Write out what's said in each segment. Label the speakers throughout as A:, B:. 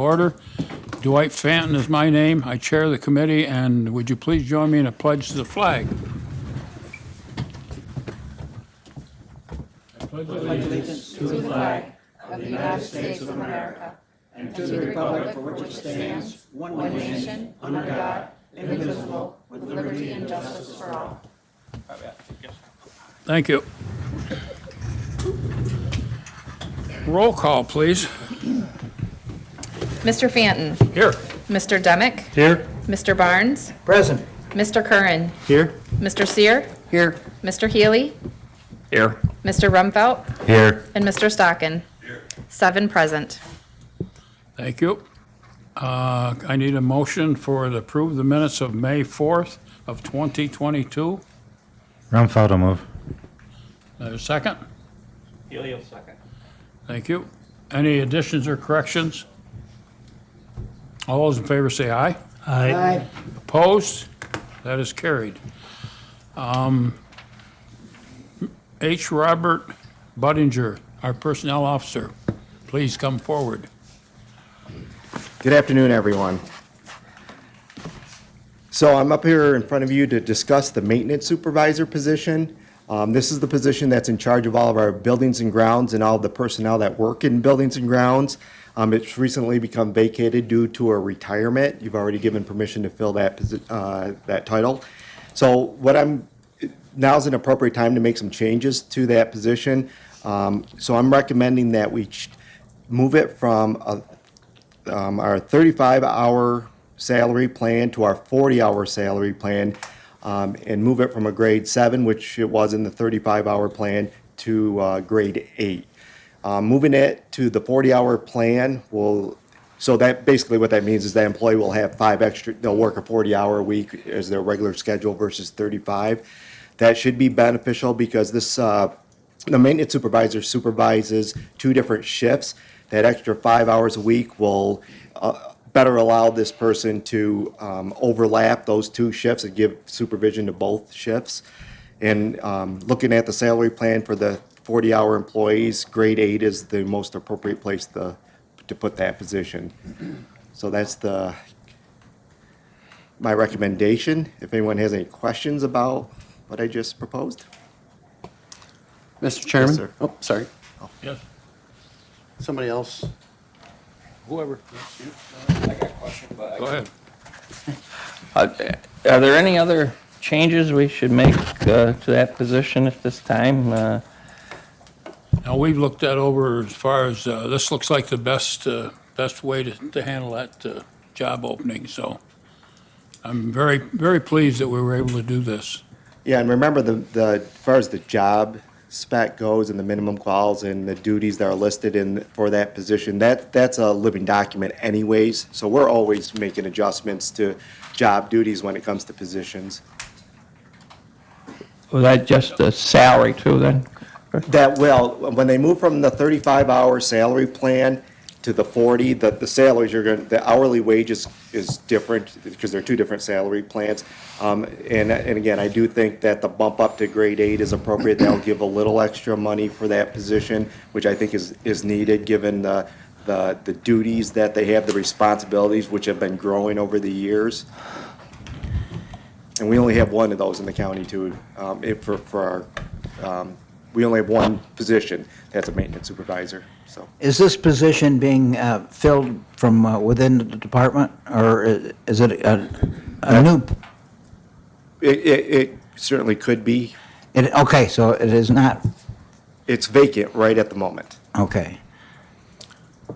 A: Order. Dwight Fanton is my name. I chair the committee, and would you please join me in a pledge to the flag?
B: Allegiance to the flag of the United States of America and to the republic for which it stands, one nation, under God, indivisible, with liberty and justice for all.
A: Thank you. Roll call, please.
C: Mr. Fanton.
A: Here.
C: Mr. Demick.
A: Here.
C: Mr. Barnes.
D: Present.
C: Mr. Curran.
D: Here.
C: Mr. Sear.
D: Here.
C: Mr. Healy.
D: Here.
C: Mr. Rumfelt.
D: Here.
C: And Mr. Stockin. 7 present.
A: Thank you. I need a motion for the approve the minutes of May 4th of 2022.
D: Rumfeld will move.
A: A second?
E: Healy will second.
A: Thank you. Any additions or corrections? All those in favor say aye.
D: Aye.
A: Opposed? That is carried. H. Robert Budinger, our Personnel Officer, please come forward.
F: Good afternoon, everyone. So I'm up here in front of you to discuss the maintenance supervisor position. This is the position that's in charge of all of our buildings and grounds and all of the personnel that work in buildings and grounds. It's recently become vacated due to a retirement. You've already given permission to fill that title. So now's an appropriate time to make some changes to that position. So I'm recommending that we move it from our 35-hour salary plan to our 40-hour salary plan, and move it from a grade 7, which it was in the 35-hour plan, to grade 8. Moving it to the 40-hour plan so that basically what that means is that employee will have 5 extra, they'll work a 40-hour a week as their regular schedule versus 35. That should be beneficial because the maintenance supervisor supervises 2 different shifts. That extra 5 hours a week will better allow this person to overlap those 2 shifts and give supervision to both shifts. And looking at the salary plan for the 40-hour employees, grade 8 is the most appropriate place to put that position. So that's my recommendation. If anyone has any questions about what I just proposed.
G: Mr. Chairman?
F: Yes, sir.
G: Oh, sorry.
A: Yes.
G: Somebody else?
A: Whoever. Go ahead.
E: Are there any other changes we should make to that position at this time?
A: Now, we've looked that over as far as, this looks like the best way to handle that job opening, so I'm very, very pleased that we were able to do this.
F: Yeah, and remember as far as the job spec goes and the minimum quals and the duties that are listed for that position, that's a living document anyways. So we're always making adjustments to job duties when it comes to positions.
E: Was that just a salary too then?
F: When they move from the 35-hour salary plan to the 40, the salaries the hourly wages is different because they're 2 different salary plans. And again, I do think that the bump up to grade 8 is appropriate. That'll give a little extra money for that position, which I think is needed given the duties that they have, the responsibilities which have been growing over the years. And we only have 1 of those in the county too. We only have 1 position that's a maintenance supervisor. So
D: Is this position being filled from within the department, or is it a new?
F: it certainly could be.
D: Okay, so it is not,
F: It's vacant right at the moment.
D: okay.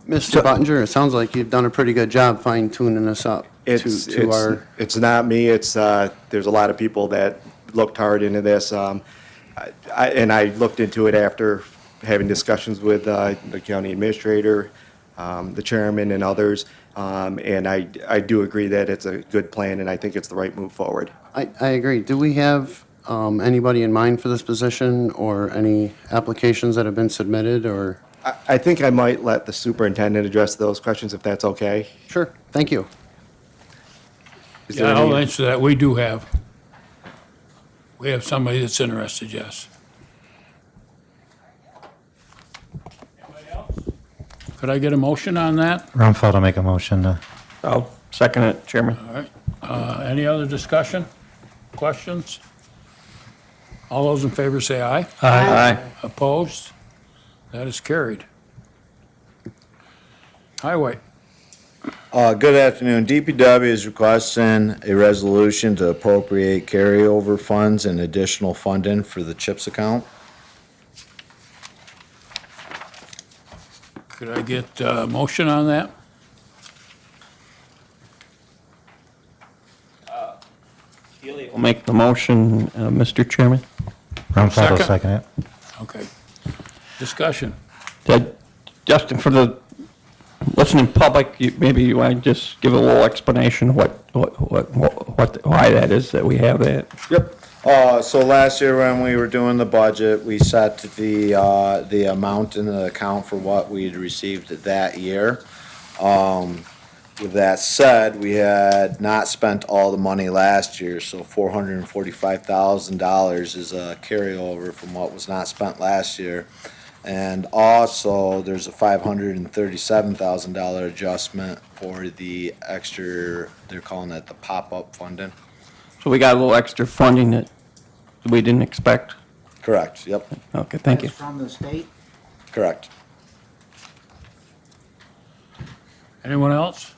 G: Mr. Bottinger, it sounds like you've done a pretty good job fine-tuning us up to our...
F: It's not me. There's a lot of people that looked hard into this. I looked into it after having discussions with the county administrator, the chairman, and others. And I do agree that it's a good plan, and I think it's the right move forward.
G: I agree. Do we have anybody in mind for this position or any applications that have been submitted or?
F: I think I might let the superintendent address those questions if that's okay.
G: Sure, thank you.
F: Is there
A: Yeah, I'll
F: any-
A: answer that. We have somebody that's interested, yes. Anybody else? Could I get a motion on that?
H: Rumfeld will make a motion to,
E: I'll second it, Chairman.
A: All right. Any other discussion? Questions? All those in favor say aye.
E: Aye.
A: Opposed? That is carried. Highway.
I: Good afternoon. DPW is requesting a resolution to appropriate carryover funds and additional funding for the CHIPS account.
A: Could I get a motion on that?
E: I'll make the motion, Mr. Chairman.
H: Rumfeld will
A: Second.
H: second it.
A: Okay. Discussion.
E: Justin, for the listening public, maybe you want to just give a little explanation of why that is that we have that?
I: Yep. So last year when we were doing the budget, we set the amount in the account for what we'd received that year. With that said, we had not spent all the money last year, so $445,000 is a carryover from what was not spent last year. And also, there's a $537,000 adjustment for the extra, they're calling it the pop-up funding.
E: So we got a little extra funding that we didn't expect?
I: Correct, yep,
E: Okay, thank you.
D: That's from the state?
I: correct.
A: Anyone else?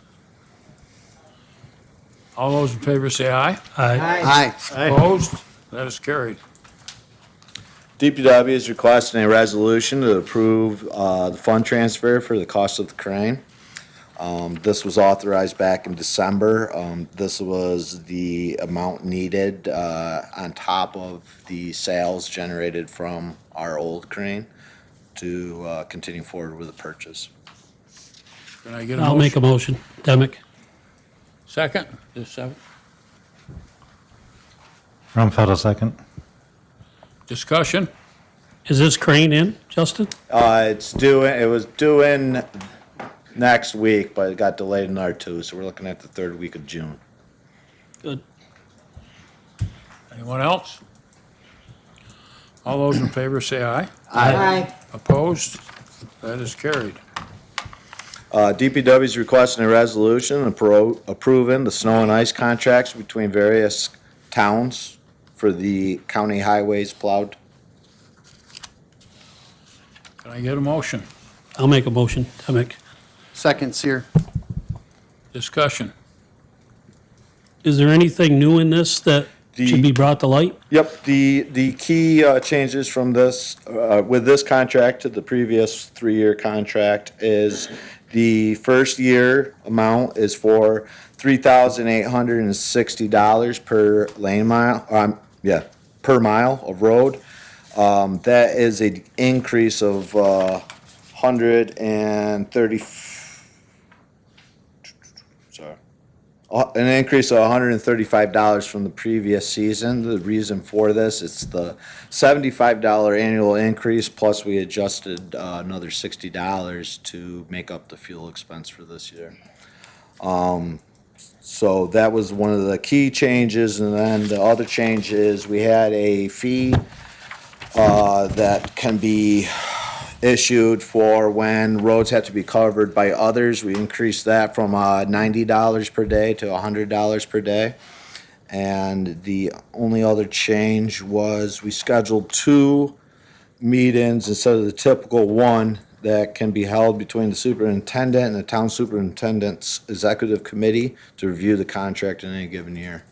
A: All those in favor say aye.
D: Aye.
A: Opposed? That is carried.
I: DPW is requesting a resolution to approve the fund transfer for the cost of the crane. This was authorized back in December. This was the amount needed on top of the sales generated from our old crane to continue forward with the purchase.
A: Can I get a
J: I'll
A: motion?
J: make a motion. Demick.
A: Second? Just second.
H: Rumfeld will second.
A: Discussion?
J: Is this crane in, Justin?
I: It was due in next week, but it got delayed another 2, so we're looking at the 3rd week of June.
J: Good.
A: Anyone else? All those in favor say aye.
D: Aye.
A: Opposed? That is carried.
I: DPW is requesting a resolution approving the snow and ice contracts between various towns for the county highways plowed.
A: Can I get a motion?
J: I'll make a motion. Demick.
G: Second, Seer.
A: Discussion?
J: Is there anything new in this that should be brought to light?
I: Yep, the key changes from this, with this contract to the previous 3-year contract is the first year amount is for $3,860 per lane mile, per mile of road. That is an increase of 130, an increase of $135 from the previous season. The reason for this, it's the $75 annual increase, plus we adjusted another $60 to make up the fuel expense for this year. So that was one of the key changes, and then the other change is we had a fee that can be issued for when roads have to be covered by others. We increased that from $90 per day to $100 per day. And the only other change was we scheduled 2 meetings instead of the typical 1 that can be held between the superintendent and the town superintendent's executive committee to review the contract in any given year.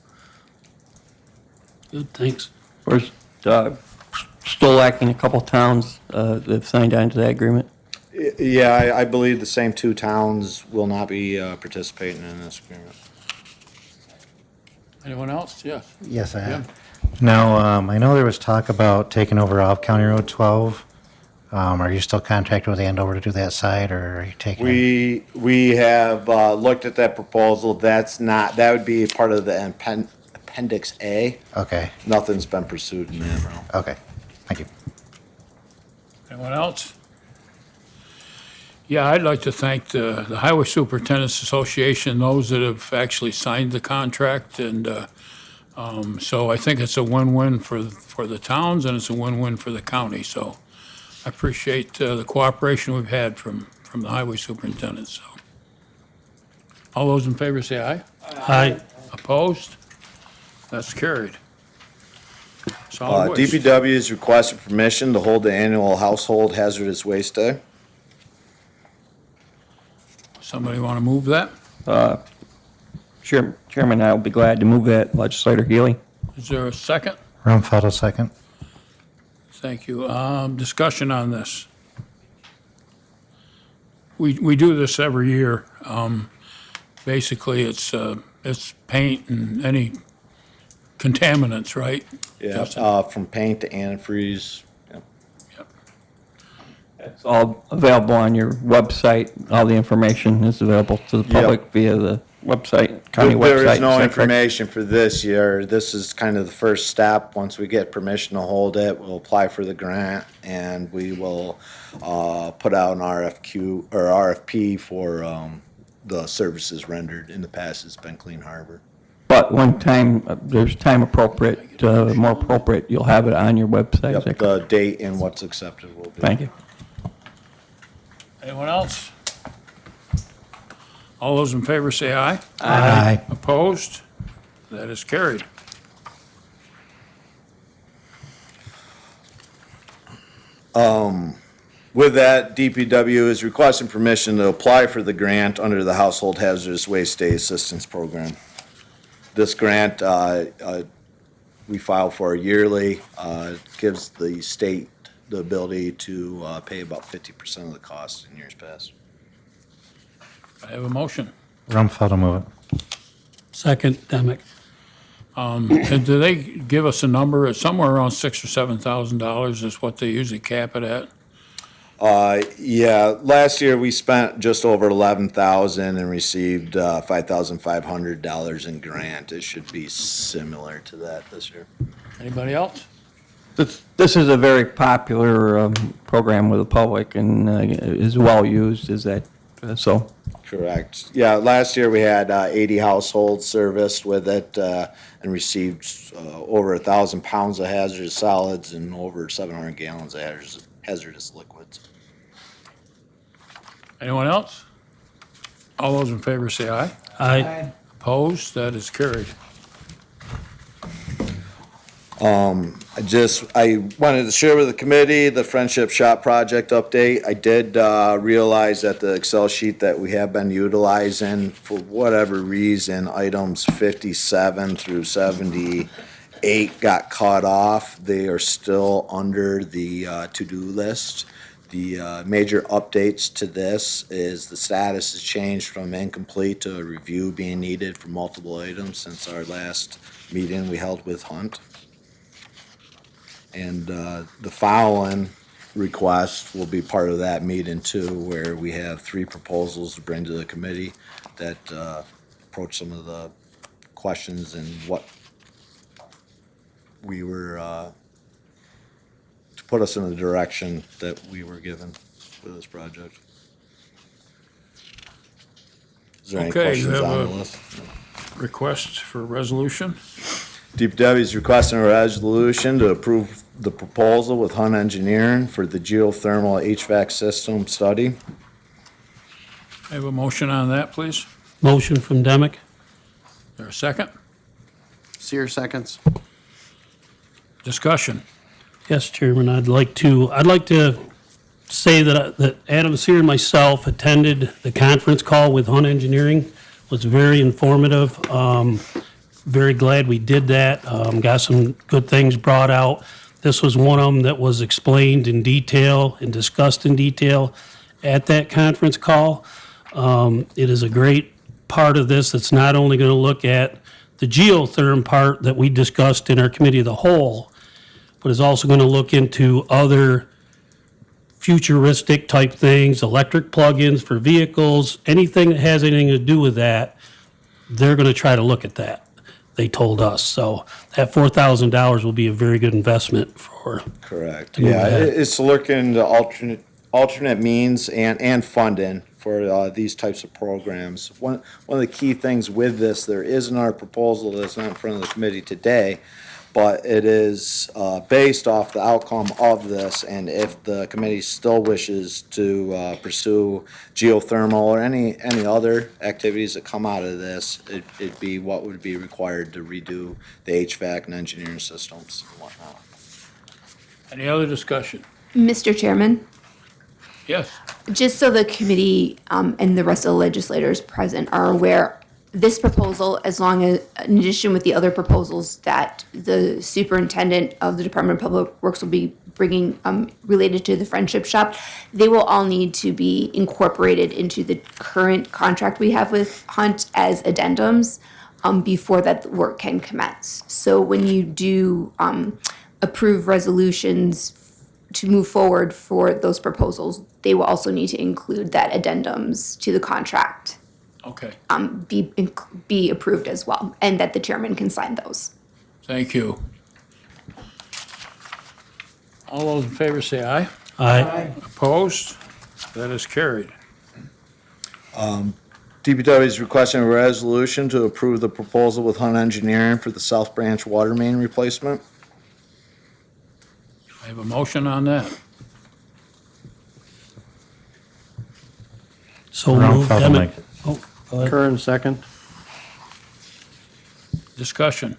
J: Good, thanks.
E: We're still lacking a couple towns that have signed on to that agreement.
I: Yeah, I believe the same 2 towns will not be participating in this agreement.
A: Anyone else? Yes.
H: Yes, I have. Now, I know there was talk about taking over off County Road 12. Are you still contracted with Andover to do that side, or are you taking?
I: We have looked at that proposal. That would be part of the Appendix A.
H: Okay,
I: Nothing's been pursued in that realm.
H: okay. Thank you.
A: Anyone else? Yeah, I'd like to thank the Highway Superintendent's Association, those that have actually signed the contract, and so I think it's a win-win for the towns, and it's a win-win for the county, so I appreciate the cooperation we've had from from the highway superintendent, so. All those in favor say aye.
J: Aye.
A: Opposed? That's carried. Solid waste.
I: DPW is requesting permission to hold the annual Household Hazardous Waste Day.
A: Somebody want to move that?
E: Chairman, I'll be glad to move that. Legislator Healy?
A: Is there a second?
H: Rumpfeld will second.
A: Thank you. Discussion on this. We do this every year. Basically, it's paint and any contaminants, right?
I: Yeah,
A: Justin?
I: from paint to antifreeze. Yep.
A: Yep.
E: It's all available on your website. All the information is available to the public via the website, county website.
I: There is
E: Is
I: no
E: that correct?
I: information for this year. This is kind of the first step. Once we get permission to hold it, we'll apply for the grant, and we will put out an RFQ or RFP for the services rendered. In the past, it's been Clean Harbor.
E: But when time, there's time appropriate, more appropriate, you'll have it on your website. Is
I: Yep,
E: that
I: the
E: correct?
I: date and what's accepted will be.
E: Thank you.
A: Anyone else? All those in favor say aye.
H: Aye.
A: Opposed? That is carried.
I: With that, DPW is requesting permission to apply for the grant under the Household Hazardous Waste Day Assistance Program. This grant, we file for yearly, gives the state the ability to pay about 50% of the cost in years past.
A: I have a motion.
H: Rumpfeld will move it.
J: Second, Demick.
A: And do they give us a number? It's somewhere around $6,000 or $7,000 is what they usually cap it at.
I: Yeah, last year we spent just over 11,000 and received $5,500 in grant. It should be similar to that this year.
A: Anybody else?
E: This is a very popular program with the public and is well used, is that so?
I: Correct. Yeah, last year we had 80 households serviced with it and received over 1,000 pounds of hazardous solids and over 700 gallons of hazardous liquids.
A: Anyone else? All those in favor say aye.
J: Aye.
A: Opposed? That is carried.
I: I wanted to share with the committee the Friendship Shop project update. I did realize that the Excel sheet that we have been utilizing, for whatever reason, items 57 through 78 got cut off. They are still under the to-do list. The major updates to this is the status has changed from incomplete to a review being needed for multiple items since our last meeting we held with Hunt. And the following request will be part of that meeting too, where we have 3 proposals to bring to the committee that approach some of the questions and what we were, to put us in the direction that we were given for this project. Is there any
A: Okay, you
I: questions
A: have
I: on
A: a-
I: the list?
A: Request for resolution.
I: DPW is requesting a resolution to approve the proposal with Hunt Engineering for the geothermal HVAC system study.
A: I have a motion on that, please.
J: Motion from Demick.
A: Is there a second?
G: Seer seconds.
A: Discussion.
J: Yes, Chairman, I'd like to say that Adam Seer and myself attended the conference call with Hunt Engineering. Was very informative. Very glad we did that. Got some good things brought out. This was one of them that was explained in detail and discussed in detail at that conference call. It is a great part of this that's not only going to look at the geotherm part that we discussed in our committee of the whole, but is also going to look into other futuristic type things, electric plug-ins for vehicles, anything that has anything to do with that, they're going to try to look at that, they told us. So that $4,000 will be a very good investment for,
I: Correct.
J: move
I: Yeah,
J: ahead.
I: it's to look into alternate means and funding for these types of programs. One of the key things with this, there is in our proposal that's not in front of the committee today, but it is based off the outcome of this, and if the committee still wishes to pursue geothermal or any other activities that come out of this, it'd be what would be required to redo the HVAC and engineering systems and whatnot.
A: Any other discussion?
B: Mr. Chairman,
A: Yes.
B: just so the committee and the rest of the legislators present are aware, this proposal, as long as, in addition with the other proposals that the superintendent of the Department of Public Works will be bringing related to the Friendship Shop, they will all need to be incorporated into the current contract we have with Hunt as addendums before that work can commence. So when you do approve resolutions to move forward for those proposals, they will also need to include that addendums to the contract
A: Okay,
B: be approved as well, and that the chairman can sign those.
A: thank you. All those in favor say aye.
J: Aye.
A: Opposed? That is carried.
I: DPW is requesting a resolution to approve the proposal with Hunt Engineering for the South Branch water main replacement.
A: I have a motion on that.
J: So
H: Wrong
J: moved.
H: fella,
J: Emmett.
H: Mike.
J: Oh, go ahead.
E: Kern, second.
A: Discussion.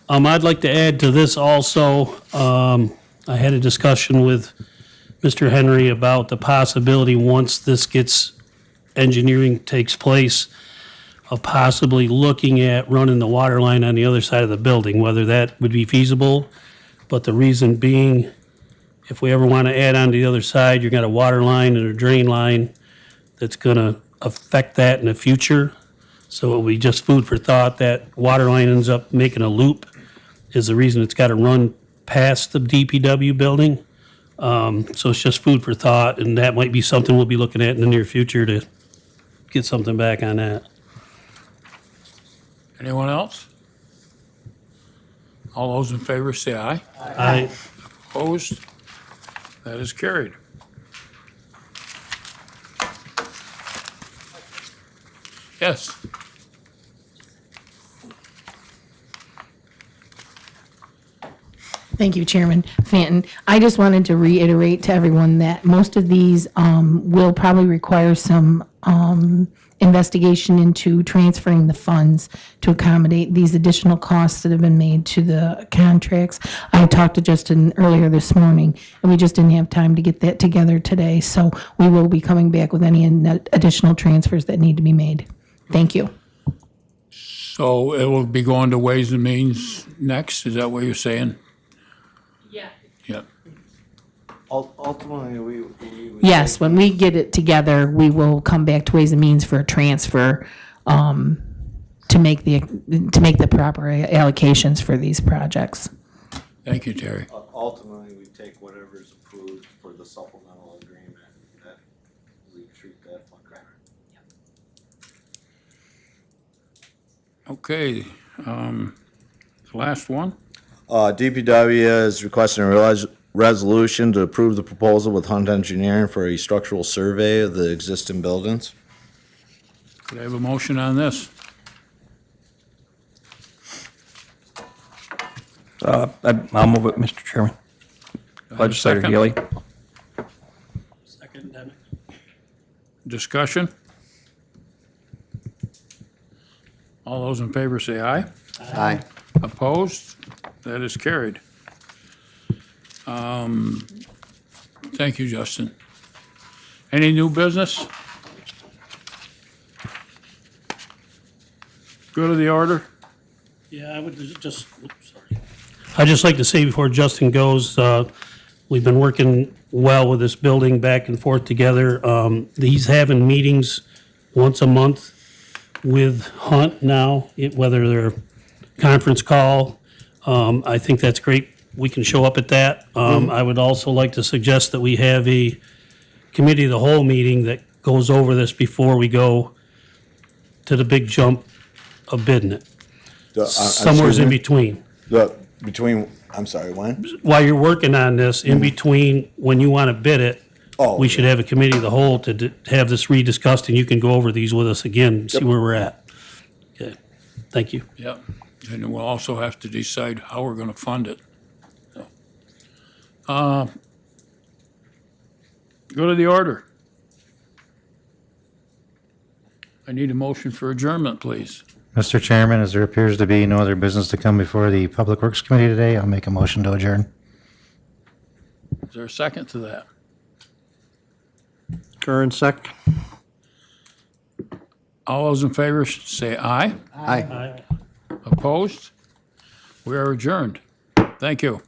J: I'd like to add to this also, I had a discussion with Mr. Henry about the possibility, once this engineering takes place, of possibly looking at running the water line on the other side of the building, whether that would be feasible. But the reason being, if we ever want to add on to the other side, you've got a water line and a drain line that's going to affect that in the future. So it'll be just food for thought. That water line ends up making a loop is the reason it's got to run past the DPW building. So it's just food for thought, and that might be something we'll be looking at in the near future to get something back on that.
A: Anyone else? All those in favor say aye.
J: Aye.
A: Opposed? That is carried. Yes.
K: Thank you, Chairman Fanton. I just wanted to reiterate to everyone that most of these will probably require some investigation into transferring the funds to accommodate these additional costs that have been made to the contracts. I talked to Justin earlier this morning, and we just didn't have time to get that together today. So we will be coming back with any additional transfers that need to be made. Thank you.
A: So it will be going to Ways and Means next, is that what you're saying?
K: Yeah.
A: Yep.
I: Ultimately, we
K: Yes, when we get it together, we will come back to Ways and Means for a transfer to make the proper allocations for these projects.
A: Thank you, Terry.
I: ultimately, we take whatever is approved for the supplemental agreement, that we treat that fund.
A: Okay, the last one.
I: DPW is requesting a resolution to approve the proposal with Hunt Engineering for a structural survey of the existing buildings.
A: Could I have a motion on this?
E: I'll move it, Mr. Chairman.
A: have a
E: Legislator
A: second?
E: Healy.
J: Second, Emmett.
A: Discussion? All those in favor say aye.
G: Aye.
A: Opposed? That is carried. Thank you, Justin. Any new business? Good of the order?
J: Yeah, I would just, oops, sorry. I'd just like to say before Justin goes, we've been working well with this building back and forth together. He's having meetings once a month with Hunt now, whether they're conference call. I think that's great. We can show up at that. I would also like to suggest that we have a committee of the whole meeting that goes over this before we go to the big jump of bidding it. Somewhere's in between.
I: I'm sorry, when?
J: While you're working on this, in between, when you want to bid it,
I: Oh,
J: we should have a committee of the whole to have this rediscussed, and you can go over these with us again, see where we're at. Okay, thank you.
A: Yep. And we'll also have to decide how we're going to fund it. So, go to the order. I need a motion for adjournment, please.
H: Mr. Chairman, as there appears to be no other business to come before the Public Works Committee today, I'll make a motion to adjourn.
A: Is there a second to that?
G: Curran, sec.
A: All those in favor say aye.
G: Aye.
A: Opposed? We are adjourned. Thank you.